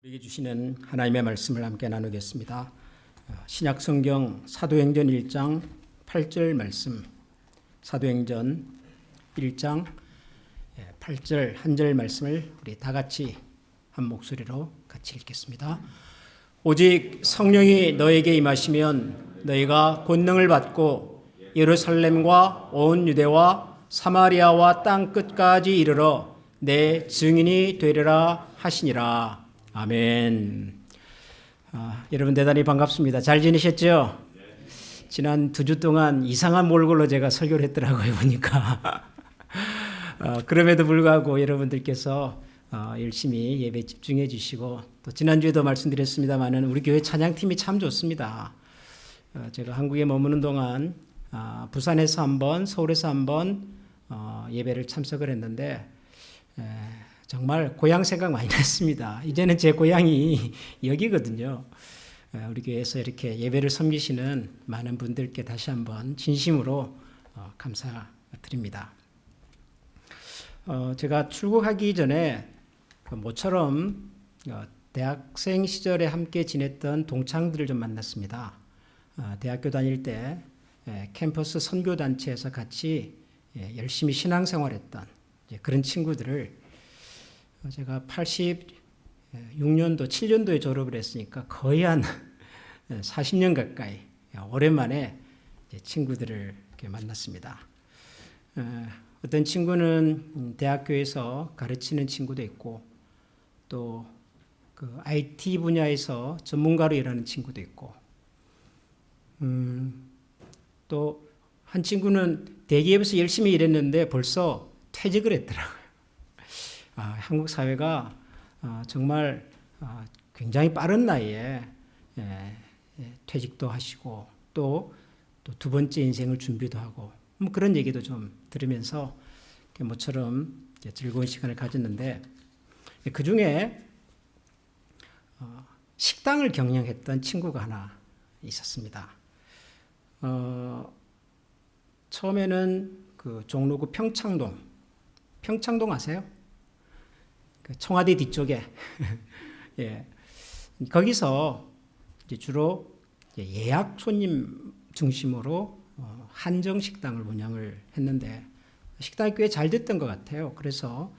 우리에게 주시는 하나님의 말씀을 함께 나누겠습니다. 신약 성경 사도행전 1장 8절 말씀, 사도행전 1장 8절 한 절 말씀을 우리 다 같이 한 목소리로 같이 읽겠습니다. 오직 성령이 너에게 임하시면 너희가 권능을 받고 예루살렘과 온 유대와 사마리아와 땅 끝까지 이르러 내 증인이 되리라 하시니라. 아멘. 여러분 대단히 반갑습니다. 잘 지내셨죠? 지난 2주 동안 이상한 몰골로 제가 설교를 했더라고요, 보니까. 그럼에도 불구하고 여러분들께서 열심히 예배 집중해 주시고, 또 지난주에도 말씀드렸습니다마는 우리 교회 찬양팀이 참 좋습니다. 제가 한국에 머무는 동안 부산에서 한 번, 서울에서 한 번 예배를 참석을 했는데 정말 고향 생각 많이 났습니다. 이제는 제 고향이 여기거든요. 우리 교회에서 이렇게 예배를 섬기시는 많은 분들께 다시 한번 진심으로 감사드립니다. 제가 출국하기 전에 모처럼 대학생 시절에 함께 지냈던 동창들을 좀 만났습니다. 대학교 다닐 때 캠퍼스 선교단체에서 같이 열심히 신앙생활했던 그런 친구들을 제가 86년도, 7년도에 졸업을 했으니까 거의 한 40년 가까이 오랜만에 친구들을 이렇게 만났습니다. 어떤 친구는 대학교에서 가르치는 친구도 있고, 또 그 IT 분야에서 전문가로 일하는 친구도 있고, 또 한 친구는 대기업에서 열심히 일했는데 벌써 퇴직을 했더라고요. 한국 사회가 정말 굉장히 빠른 나이에 퇴직도 하시고 또 두 번째 인생을 준비도 하고 뭐 그런 얘기도 좀 들으면서 모처럼 즐거운 시간을 가졌는데, 그 중에 식당을 경영했던 친구가 하나 있었습니다. 처음에는 그 종로구 평창동 아세요? 청와대 뒤쪽에 예, 거기서 이제 주로 예약 손님 중심으로 한정 식당을 운영을 했는데 식당이 꽤 잘 됐던 것 같아요. 그래서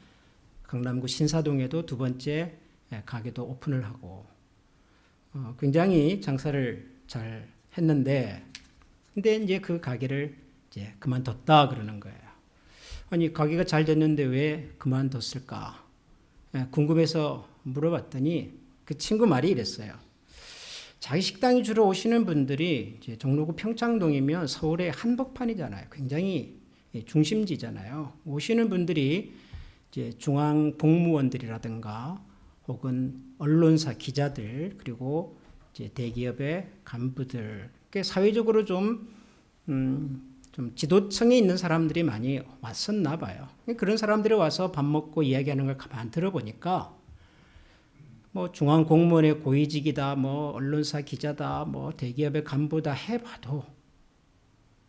강남구 신사동에도 두 번째 가게도 오픈을 하고 굉장히 장사를 잘 했는데, 근데 이제 그 가게를 이제 그만뒀다 그러는 거예요. 아니, 가게가 잘 됐는데 왜 그만뒀을까? 궁금해서 물어봤더니 그 친구 말이 이랬어요. 자기 식당에 주로 오시는 분들이 이제 종로구 평창동이면 서울의 한복판이잖아요. 굉장히 중심지잖아요. 오시는 분들이 이제 중앙 공무원들이라든가 혹은 언론사 기자들, 그리고 이제 대기업의 간부들, 사회적으로 좀 지도층에 있는 사람들이 많이 왔었나 봐요. 그런 사람들이 와서 밥 먹고 이야기하는 걸 가만 들어보니까 뭐 중앙 공무원의 고위직이다, 뭐 언론사 기자다, 뭐 대기업의 간부다 해봐도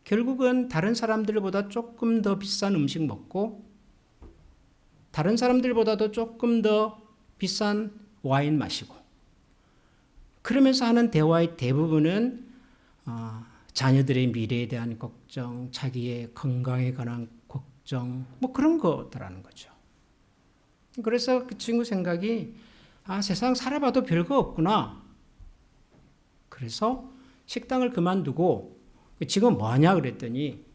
결국은 다른 사람들보다 조금 더 비싼 음식 먹고 다른 사람들보다도 조금 더 비싼 와인 마시고, 그러면서 하는 대화의 대부분은 자녀들의 미래에 대한 걱정, 자기의 건강에 관한 걱정, 뭐 그런 거더라는 거죠. 그래서 그 친구 생각이 세상 살아봐도 별거 없구나. 그래서 식당을 그만두고 지금 뭐 하냐 그랬더니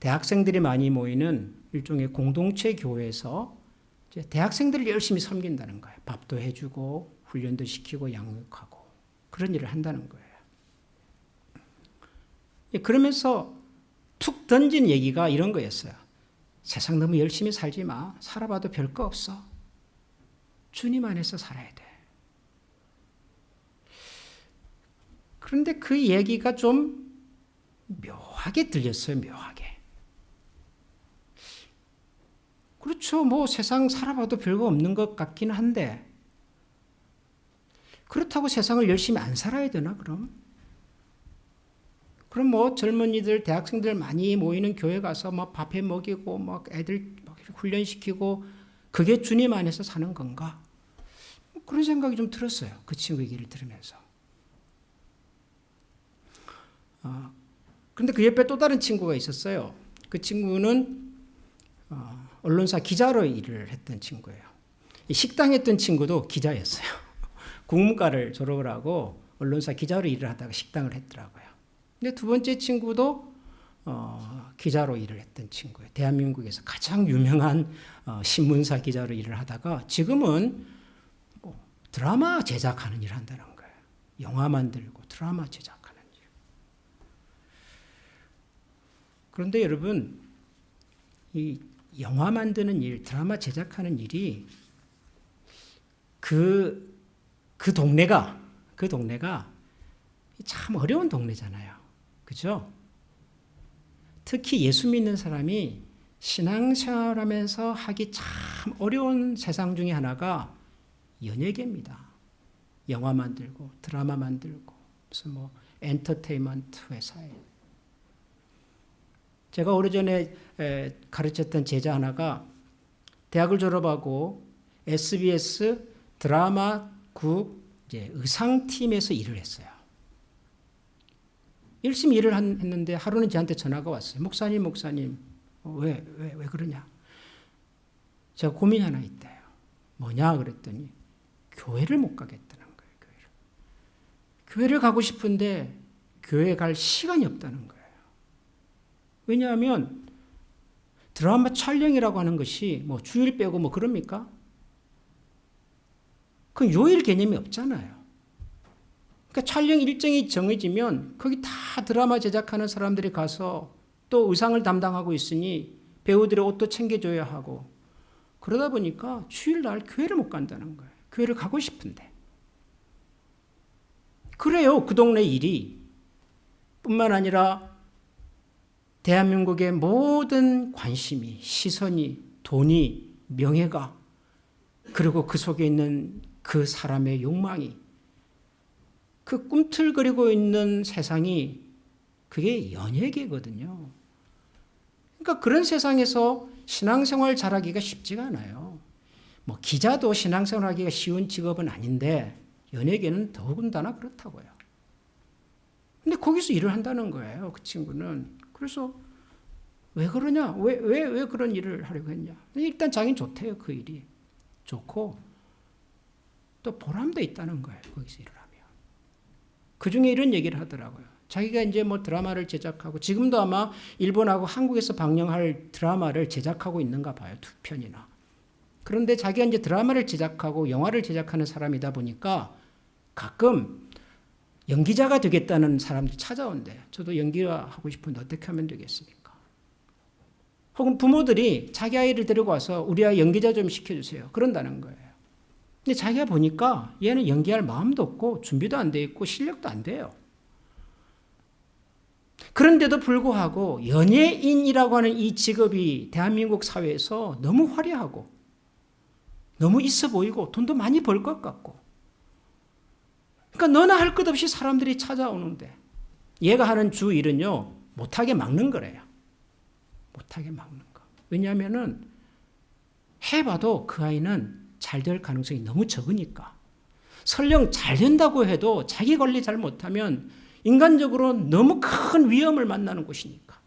대학생들이 많이 모이는 일종의 공동체 교회에서 이제 대학생들을 열심히 섬긴다는 거예요. 밥도 해주고 훈련도 시키고 양육하고 그런 일을 한다는 거예요. 그러면서 툭 던진 얘기가 이런 거였어요. 세상 너무 열심히 살지 마. 살아봐도 별거 없어. 주님 안에서 살아야 돼. 그런데 그 얘기가 좀 묘하게 들렸어요. 묘하게. 그렇죠. 뭐 세상 살아봐도 별거 없는 것 같긴 한데, 그렇다고 세상을 열심히 안 살아야 되나 그럼? 그럼 뭐 젊은이들, 대학생들 많이 모이는 교회 가서 뭐 밥해 먹이고 막 애들 막 훈련시키고 그게 주님 안에서 사는 건가? 그런 생각이 좀 들었어요. 그 친구 얘기를 들으면서. 그런데 그 옆에 또 다른 친구가 있었어요. 그 친구는 언론사 기자로 일을 했던 친구예요. 식당에 있던 친구도 기자였어요. 국문과를 졸업을 하고 언론사 기자로 일을 하다가 식당을 했더라고요. 근데 두 번째 친구도 기자로 일을 했던 친구예요. 대한민국에서 가장 유명한 신문사 기자로 일을 하다가 지금은 뭐 드라마 제작하는 일을 한다는 거예요. 영화 만들고 드라마 제작하는 일. 그런데 여러분, 이 영화 만드는 일, 드라마 제작하는 일이 그 동네가 참 어려운 동네잖아요. 그죠? 특히 예수 믿는 사람이 신앙생활하면서 하기 참 어려운 세상 중에 하나가 연예계입니다. 영화 만들고 드라마 만들고 무슨 뭐 엔터테인먼트 회사에. 제가 오래전에 가르쳤던 제자 하나가 대학을 졸업하고 SBS 드라마국 의상팀에서 일을 했어요. 열심히 일을 했는데 하루는 저한테 전화가 왔어요. 목사님, 왜 그러냐? 제가 고민이 하나 있대요. 뭐냐 그랬더니 교회를 못 가겠다는 거예요. 교회를 가고 싶은데 교회 갈 시간이 없다는 거예요. 왜냐하면 드라마 촬영이라고 하는 것이 뭐 주일 빼고 뭐 그럽니까? 그 요일 개념이 없잖아요. 그러니까 촬영 일정이 정해지면 거기 다 드라마 제작하는 사람들이 가서 또 의상을 담당하고 있으니 배우들의 옷도 챙겨줘야 하고 그러다 보니까 주일날 교회를 못 간다는 거예요. 교회를 가고 싶은데. 그래요. 그 동네 일이. 뿐만 아니라 대한민국의 모든 관심이, 시선이, 돈이, 명예가 그리고 그 속에 있는 그 사람의 욕망이 그 꿈틀거리고 있는 세상이 그게 연예계거든요. 그러니까 그런 세상에서 신앙생활 잘하기가 쉽지가 않아요. 뭐 기자도 신앙생활 하기가 쉬운 직업은 아닌데 연예계는 더군다나 그렇다고요. 근데 거기서 일을 한다는 거예요. 그 친구는. 그래서 왜 그러냐? 왜 그런 일을 하려고 했냐? 일단 자기는 좋대요. 그 일이. 좋고 또 보람도 있다는 거예요. 거기서 일을 하면. 그중에 이런 얘기를 하더라고요. 자기가 이제 뭐 드라마를 제작하고 지금도 아마 일본하고 한국에서 방영할 드라마를 제작하고 있는가 봐요. 2편이나. 그런데 자기가 이제 드라마를 제작하고 영화를 제작하는 사람이다 보니까 가끔 연기자가 되겠다는 사람들이 찾아온대요. 저도 연기하고 싶은데 어떻게 하면 되겠습니까? 혹은 부모들이 자기 아이를 데리고 와서 우리 아이 연기자 좀 시켜주세요. 그런다는 거예요. 근데 자기가 보니까 얘는 연기할 마음도 없고 준비도 안 돼 있고 실력도 안 돼요. 그런데도 불구하고 연예인이라고 하는 이 직업이 대한민국 사회에서 너무 화려하고 너무 있어 보이고 돈도 많이 벌 것 같고 그러니까 너나 할 것 없이 사람들이 찾아오는데 얘가 하는 주 일은요 못하게 막는 거래요. 못하게 막는 거. 왜냐하면은 해봐도 그 아이는 잘 될 가능성이 너무 적으니까. 설령 잘 된다고 해도 자기 관리 잘 못하면 인간적으로 너무 큰 위험을 만나는 곳이니까.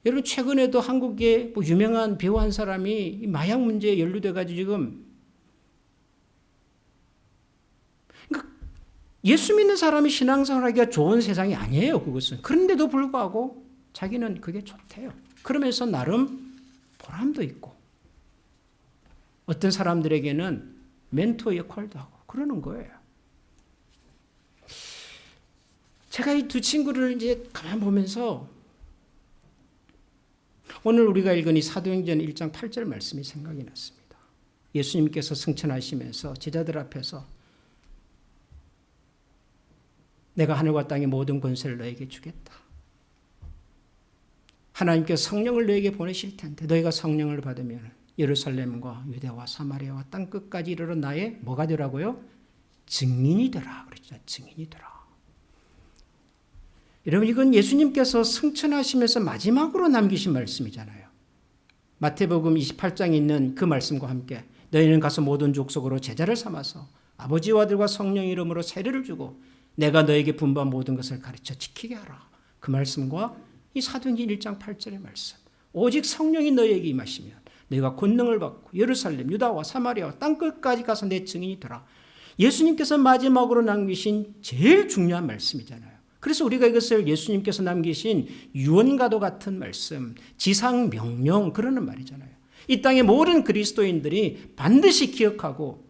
여러분 최근에도 한국의 뭐 유명한 배우 한 사람이 마약 문제에 연루돼가지고 지금 그러니까 예수 믿는 사람이 신앙생활하기가 좋은 세상이 아니에요. 그것은. 그런데도 불구하고 자기는 그게 좋대요. 그러면서 나름 보람도 있고 어떤 사람들에게는 멘토 역할도 하고 그러는 거예요. 제가 이 두 친구를 이제 가만 보면서 오늘 우리가 읽은 이 사도행전 1장 8절 말씀이 생각이 났습니다. 예수님께서 승천하시면서 제자들 앞에서 내가 하늘과 땅의 모든 권세를 너에게 주겠다. 하나님께서 성령을 너에게 보내실 텐데 너희가 성령을 받으면 예루살렘과 유대와 사마리아와 땅 끝까지 이르러 나의 뭐가 되라고요? 증인이 되라. 그랬죠. 증인이 되라. 여러분 이건 예수님께서 승천하시면서 마지막으로 남기신 말씀이잖아요. 마태복음 28장에 있는 그 말씀과 함께 너희는 가서 모든 족속으로 제자를 삼아서 아버지와 아들과 성령 이름으로 세례를 주고 내가 너에게 분부한 모든 것을 가르쳐 지키게 하라. 그 말씀과 이 사도행전 1장 8절의 말씀. 오직 성령이 너희에게 임하시면 너희가 권능을 받고 예루살렘, 유다와 사마리아와 땅끝까지 가서 내 증인이 되라. 예수님께서 마지막으로 남기신 제일 중요한 말씀이잖아요. 그래서 우리가 이것을 예수님께서 남기신 유언과도 같은 말씀, 지상 명령 그러는 말이잖아요. 이 땅의 모든 그리스도인들이 반드시 기억하고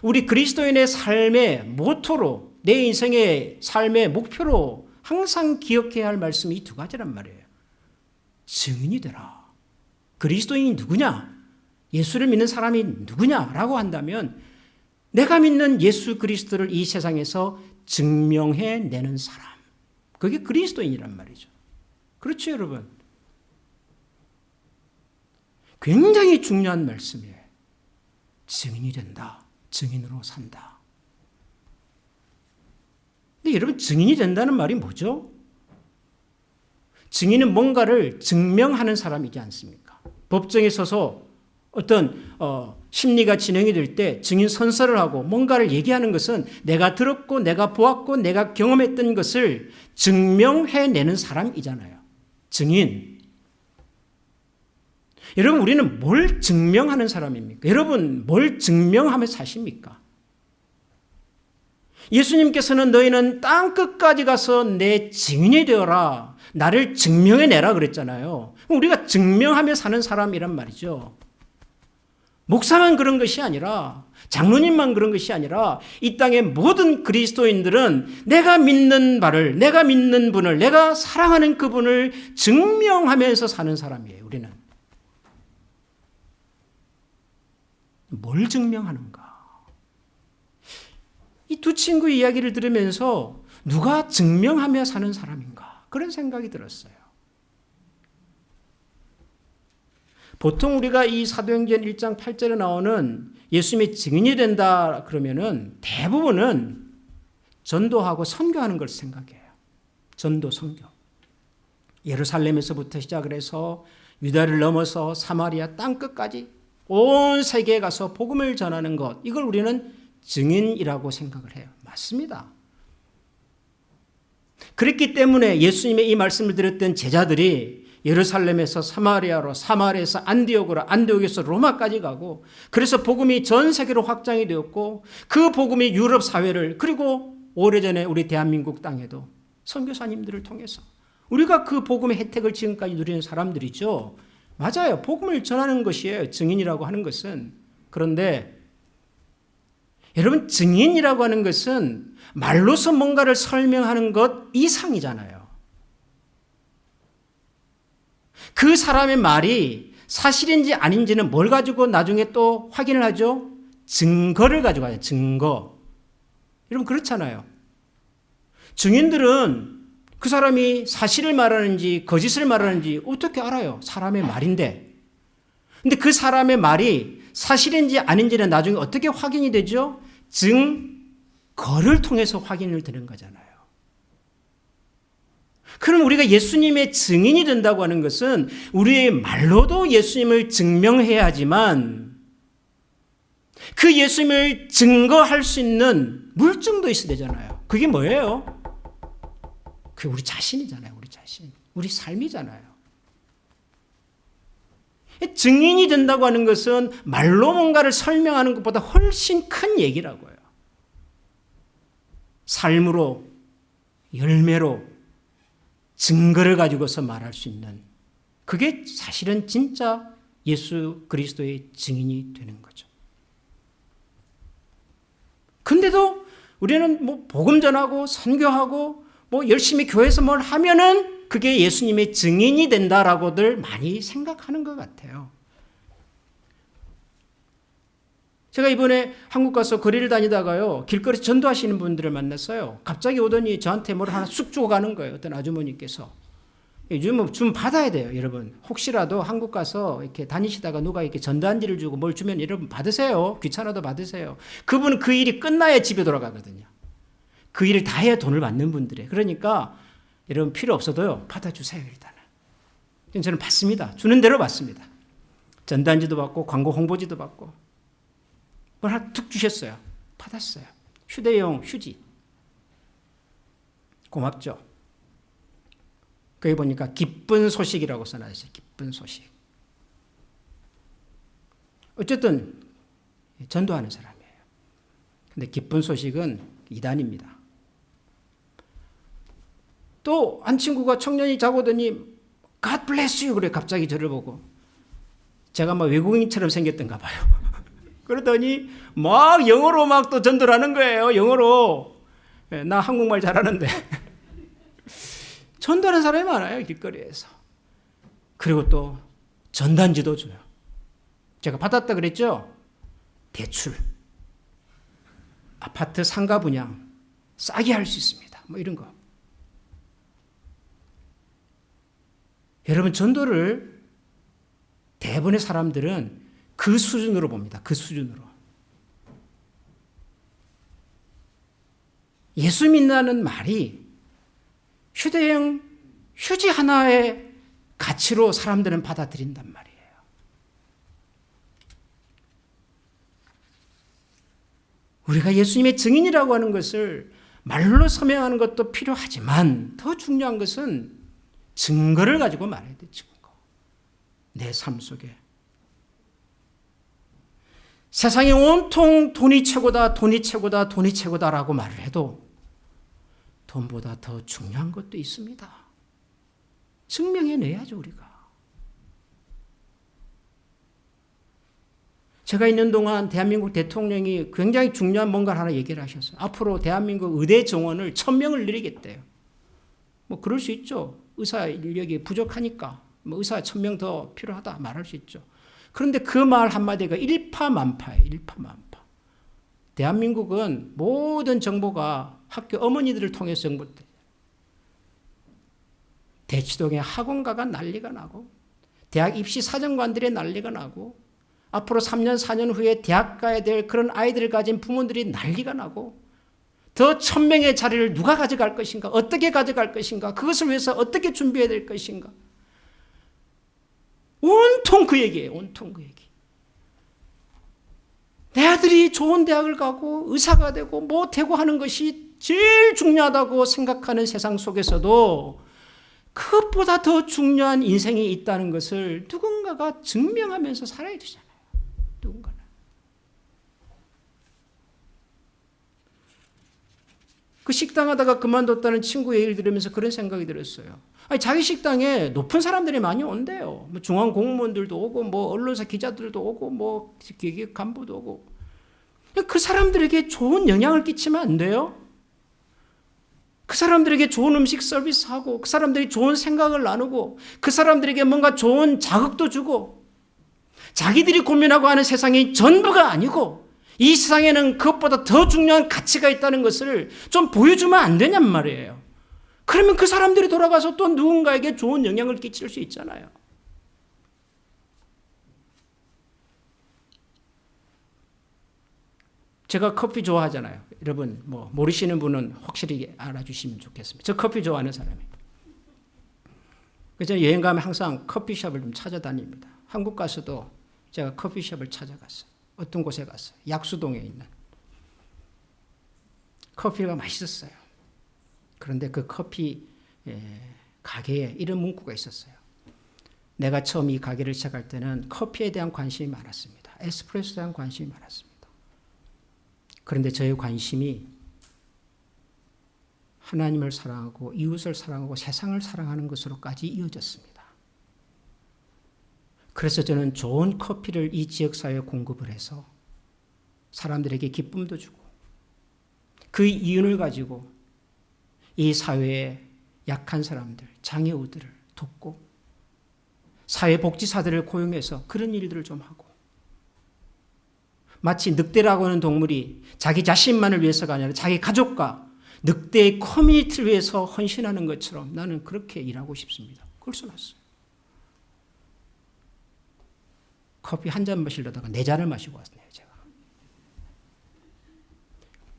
우리 그리스도인의 삶의 모토로 내 인생의 삶의 목표로 항상 기억해야 할 말씀이 이 두 가지란 말이에요. 증인이 되라. 그리스도인이 누구냐? 예수를 믿는 사람이 누구냐라고 한다면 내가 믿는 예수 그리스도를 이 세상에서 증명해내는 사람. 그게 그리스도인이란 말이죠. 그렇죠, 여러분? 굉장히 중요한 말씀이에요. 증인이 된다. 증인으로 산다. 근데 여러분, 증인이 된다는 말이 뭐죠? 증인은 뭔가를 증명하는 사람이지 않습니까? 법정에 서서 어떤 심리가 진행이 될 때 증인 선서를 하고 뭔가를 얘기하는 것은 내가 들었고 내가 보았고 내가 경험했던 것을 증명해내는 사람이잖아요. 증인. 여러분, 우리는 뭘 증명하는 사람입니까? 여러분, 뭘 증명하며 사십니까? 예수님께서는 너희는 땅끝까지 가서 내 증인이 되어라. 나를 증명해내라 그랬잖아요. 우리가 증명하며 사는 사람이란 말이죠. 목사만 그런 것이 아니라, 장로님만 그런 것이 아니라 이 땅의 모든 그리스도인들은 내가 믿는 바를, 내가 믿는 분을, 내가 사랑하는 그분을 증명하면서 사는 사람이에요. 우리는. 뭘 증명하는가? 이 두 친구 이야기를 들으면서 누가 증명하며 사는 사람인가? 그런 생각이 들었어요. 보통 우리가 이 사도행전 1장 8절에 나오는 예수님의 증인이 된다 그러면은 대부분은 전도하고 선교하는 걸 생각해요. 전도, 선교. 예루살렘에서부터 시작을 해서 유다를 넘어서 사마리아 땅끝까지 온 세계에 가서 복음을 전하는 것, 이걸 우리는 증인이라고 생각을 해요. 맞습니다. 그랬기 때문에 예수님의 이 말씀을 들었던 제자들이 예루살렘에서 사마리아로, 사마리아에서 안디옥으로, 안디옥에서 로마까지 가고, 그래서 복음이 전 세계로 확장이 되었고 그 복음이 유럽 사회를, 그리고 오래전에 우리 대한민국 땅에도 선교사님들을 통해서 우리가 그 복음의 혜택을 지금까지 누리는 사람들이죠. 맞아요. 복음을 전하는 것이에요. 증인이라고 하는 것은. 그런데 여러분, 증인이라고 하는 것은 말로서 뭔가를 설명하는 것 이상이잖아요. 그 사람의 말이 사실인지 아닌지는 뭘 가지고 나중에 또 확인을 하죠? 증거를 가지고 하죠. 증거. 여러분, 그렇잖아요. 증인들은 그 사람이 사실을 말하는지 거짓을 말하는지 어떻게 알아요? 사람의 말인데. 근데 그 사람의 말이 사실인지 아닌지는 나중에 어떻게 확인이 되죠? 증거를 통해서 확인을 되는 거잖아요. 그럼 우리가 예수님의 증인이 된다고 하는 것은 우리의 말로도 예수님을 증명해야 하지만 그 예수님을 증거할 수 있는 물증도 있어야 되잖아요. 그게 뭐예요? 그게 우리 자신이잖아요. 우리 자신. 우리 삶이잖아요. 증인이 된다고 하는 것은 말로 뭔가를 설명하는 것보다 훨씬 큰 얘기라고요. 삶으로, 열매로, 증거를 가지고서 말할 수 있는, 그게 사실은 진짜 예수 그리스도의 증인이 되는 거죠. 근데도 우리는 뭐 복음 전하고 선교하고 뭐 열심히 교회에서 뭘 하면은 그게 예수님의 증인이 된다라고들 많이 생각하는 것 같아요. 제가 이번에 한국 가서 거리를 다니다가요, 길거리에서 전도하시는 분들을 만났어요. 갑자기 오더니 저한테 뭘 하나 쑥 주고 가는 거예요. 어떤 아주머니께서. 좀 받아야 돼요, 여러분. 혹시라도 한국 가서 이렇게 다니시다가 누가 이렇게 전단지를 주고 뭘 주면 여러분 받으세요. 귀찮아도 받으세요. 그분은 그 일이 끝나야 집에 돌아가거든요. 그 일을 다 해야 돈을 받는 분들이에요. 그러니까 여러분 필요 없어도요, 받아주세요, 일단은. 저는 받습니다. 주는 대로 받습니다. 전단지도 받고 광고 홍보지도 받고 뭘 하나 툭 주셨어요. 받았어요. 휴대용 휴지. 고맙죠. 거기 보니까 기쁜 소식이라고 써놨어요. 기쁜 소식. 어쨌든 전도하는 사람이에요. 근데 기쁜 소식은 이단입니다. 또 한 친구가 청년이 자고더니 God bless you 그래. 갑자기 저를 보고 제가 막 외국인처럼 생겼던가 봐요. 그러더니 막 영어로 막 또 전도를 하는 거예요. 영어로. 나 한국말 잘하는데. 전도하는 사람이 많아요. 길거리에서. 그리고 또 전단지도 줘요. 제가 받았다 그랬죠? 대출. 아파트 상가 분양 싸게 할 수 있습니다. 뭐 이런 거. 여러분 전도를 대부분의 사람들은 그 수준으로 봅니다. 그 수준으로. 예수 믿는다는 말이 휴대용 휴지 하나의 가치로 사람들은 받아들인단 말이에요. 우리가 예수님의 증인이라고 하는 것을 말로 서명하는 것도 필요하지만 더 중요한 것은 증거를 가지고 말해야 돼. 증거. 내 삶 속에. 세상에 온통 돈이 최고다, 돈이 최고다, 돈이 최고다라고 말을 해도 돈보다 더 중요한 것도 있습니다. 증명해내야죠, 우리가. 제가 있는 동안 대한민국 대통령이 굉장히 중요한 뭔가를 하나 얘기를 하셨어요. 앞으로 대한민국 의대 정원을 1000명을 늘리겠대요. 뭐 그럴 수 있죠. 의사 인력이 부족하니까 뭐 의사 1000명 더 필요하다 말할 수 있죠. 그런데 그 말 한마디가 일파만파예요. 일파만파. 대한민국은 모든 정보가 학교 어머니들을 통해서 정보돼요. 대치동에 학원가가 난리가 나고 대학 입시 사정관들의 난리가 나고 앞으로 3년 4년 후에 대학 가야 될 그런 아이들을 가진 부모들이 난리가 나고 더 1000명의 자리를 누가 가져갈 것인가, 어떻게 가져갈 것인가, 그것을 위해서 어떻게 준비해야 될 것인가. 온통 그 얘기예요. 온통 그 얘기. 내 아들이 좋은 대학을 가고 의사가 되고 뭐 되고 하는 것이 제일 중요하다고 생각하는 세상 속에서도 그것보다 더 중요한 인생이 있다는 것을 누군가가 증명하면서 살아야 되잖아요. 누군가는. 그 식당 하다가 그만뒀다는 친구 얘기를 들으면서 그런 생각이 들었어요. 아니, 자기 식당에 높은 사람들이 많이 온대요. 뭐 중앙 공무원들도 오고, 뭐 언론사 기자들도 오고, 뭐 기획 간부도 오고. 그 사람들에게 좋은 영향을 끼치면 안 돼요? 그 사람들에게 좋은 음식 서비스하고, 그 사람들이 좋은 생각을 나누고, 그 사람들에게 뭔가 좋은 자극도 주고, 자기들이 고민하고 하는 세상이 전부가 아니고, 이 세상에는 그것보다 더 중요한 가치가 있다는 것을 좀 보여주면 안 되냔 말이에요. 그러면 그 사람들이 돌아가서 또 누군가에게 좋은 영향을 끼칠 수 있잖아요. 제가 커피 좋아하잖아요. 여러분 뭐 모르시는 분은 확실히 알아주시면 좋겠습니다. 저 커피 좋아하는 사람이에요. 그래서 여행 가면 항상 커피숍을 좀 찾아다닙니다. 한국 가서도 제가 커피숍을 찾아갔어요. 어떤 곳에 갔어요. 약수동에 있는. 커피가 맛있었어요. 그런데 그 커피 가게에 이런 문구가 있었어요. 내가 처음 이 가게를 시작할 때는 커피에 대한 관심이 많았습니다. 에스프레소에 대한 관심이 많았습니다. 그런데 저의 관심이 하나님을 사랑하고 이웃을 사랑하고 세상을 사랑하는 것으로까지 이어졌습니다. 그래서 저는 좋은 커피를 이 지역사회에 공급을 해서 사람들에게 기쁨도 주고 그 이윤을 가지고 이 사회의 약한 사람들, 장애우들을 돕고 사회복지사들을 고용해서 그런 일들을 좀 하고 마치 늑대라고 하는 동물이 자기 자신만을 위해서가 아니라 자기 가족과 늑대의 커뮤니티를 위해서 헌신하는 것처럼 나는 그렇게 일하고 싶습니다. 그걸 써놨어요. 커피 한 잔 마시려다가 4잔을 마시고 왔네요, 제가.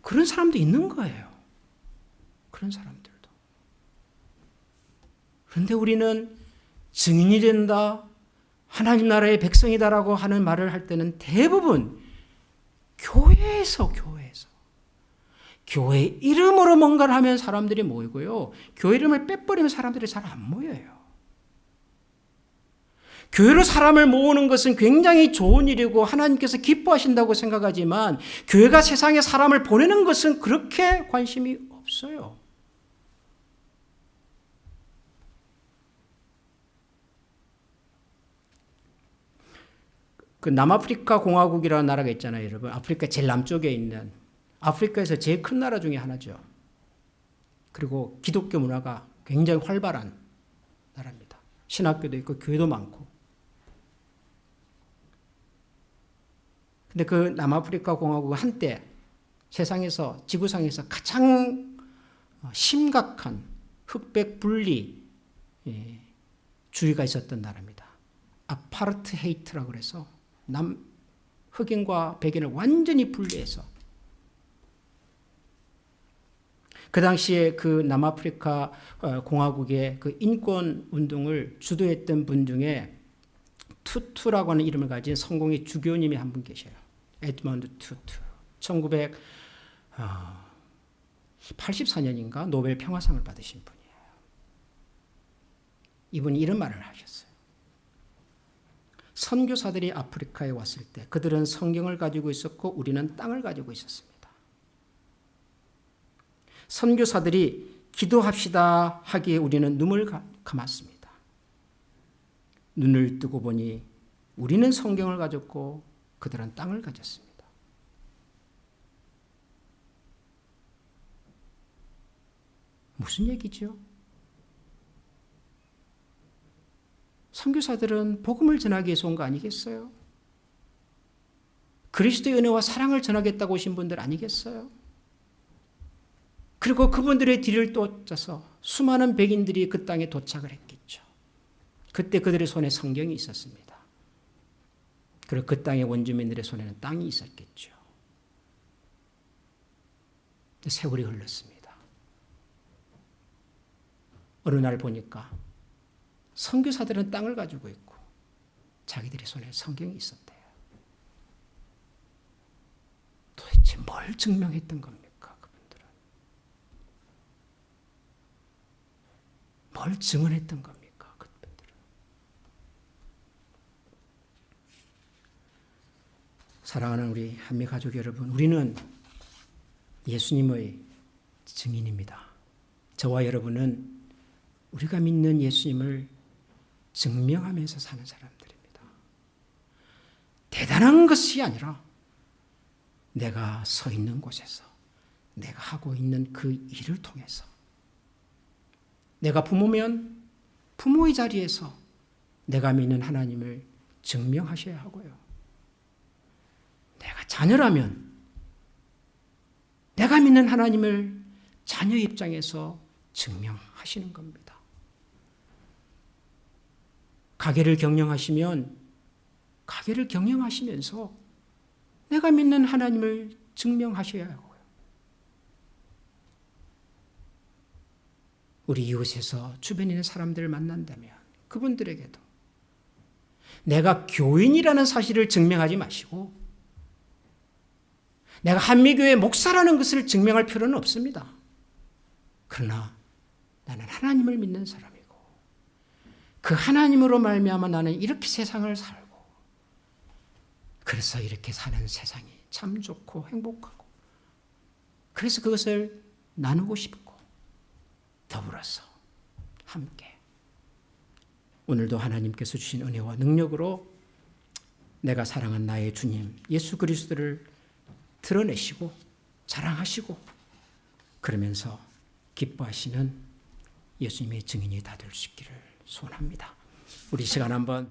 그런 사람도 있는 거예요. 그런 사람들도. 그런데 우리는 증인이 된다, 하나님 나라의 백성이다라고 하는 말을 할 때는 대부분 교회에서 교회 이름으로 뭔가를 하면 사람들이 모이고요. 교회 이름을 빼버리면 사람들이 잘 안 모여요. 교회로 사람을 모으는 것은 굉장히 좋은 일이고 하나님께서 기뻐하신다고 생각하지만 교회가 세상에 사람을 보내는 것은 그렇게 관심이 없어요. 그 남아프리카 공화국이라는 나라가 있잖아요, 여러분. 아프리카 제일 남쪽에 있는 아프리카에서 제일 큰 나라 중에 하나죠. 그리고 기독교 문화가 굉장히 활발한 나라입니다. 신학교도 있고 교회도 많고. 근데 그 남아프리카 공화국은 한때 세상에서 지구상에서 가장 심각한 흑백 분리 주의가 있었던 나라입니다. 아파르트헤이트라고 그래서 흑인과 백인을 완전히 분리해서 그 당시에 그 남아프리카 공화국의 그 인권 운동을 주도했던 분 중에 투투라고 하는 이름을 가진 성공의 주교님이 한 분 계셔요. 에드먼드 투투. 1984년인가 노벨 평화상을 받으신 분이에요. 이분이 이런 말을 하셨어요. 선교사들이 아프리카에 왔을 때 그들은 성경을 가지고 있었고 우리는 땅을 가지고 있었습니다. 선교사들이 기도합시다 하기에 우리는 눈을 감았습니다. 눈을 뜨고 보니 우리는 성경을 가졌고 그들은 땅을 가졌습니다. 무슨 얘기죠? 선교사들은 복음을 전하기 위해서 온 거 아니겠어요? 그리스도의 은혜와 사랑을 전하겠다고 오신 분들 아니겠어요? 그리고 그분들의 뒤를 쫓아서 수많은 백인들이 그 땅에 도착을 했겠죠. 그때 그들의 손에 성경이 있었습니다. 그리고 그 땅의 원주민들의 손에는 땅이 있었겠죠. 세월이 흘렀습니다. 어느 날 보니까 선교사들은 땅을 가지고 있고 자기들의 손에 성경이 있었대요. 도대체 뭘 증명했던 겁니까? 뭘 증언했던 겁니까? 그분들은. 사랑하는 우리 한미 가족 여러분, 우리는 예수님의 증인입니다. 저와 여러분은 우리가 믿는 예수님을 증명하면서 사는 사람들입니다. 대단한 것이 아니라 내가 서 있는 곳에서 내가 하고 있는 그 일을 통해서 내가 부모면 부모의 자리에서 내가 믿는 하나님을 증명하셔야 하고요. 내가 자녀라면 내가 믿는 하나님을 자녀 입장에서 증명하시는 겁니다. 가게를 경영하시면 가게를 경영하시면서 내가 믿는 하나님을 증명하셔야 하고요. 우리 이웃에서 주변에 있는 사람들을 만난다면 그분들에게도 내가 교인이라는 사실을 증명하지 마시고 내가 한미교회 목사라는 것을 증명할 필요는 없습니다. 그러나 나는 하나님을 믿는 사람이고 그 하나님으로 말미암아 나는 이렇게 세상을 살고 그래서 이렇게 사는 세상이 참 좋고 행복하고 그래서 그것을 나누고 싶고 더불어서 함께 오늘도 하나님께서 주신 은혜와 능력으로 내가 사랑한 나의 주님 예수 그리스도를 드러내시고 자랑하시고 그러면서 기뻐하시는 예수님의 증인이 다 될 수 있기를 소원합니다. 우리 시간 한번